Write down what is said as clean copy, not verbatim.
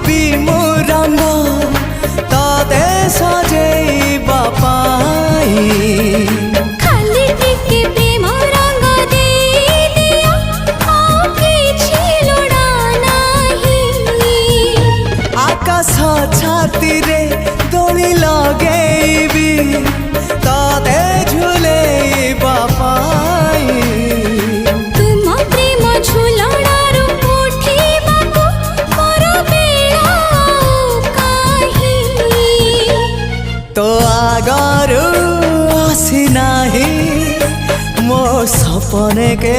भी मु रंग ताते सजेइबा पाई खाली टिके प्रेम रंग दे दिया आ किछि लोड़ा नाही आकाश छाती रे दोली लगेबी ताते झुलेइबा पाई तुम प्रेम झुलणारू उठिबाकू मोर बेला काहि तो आगरू आसी नाही मो सपने के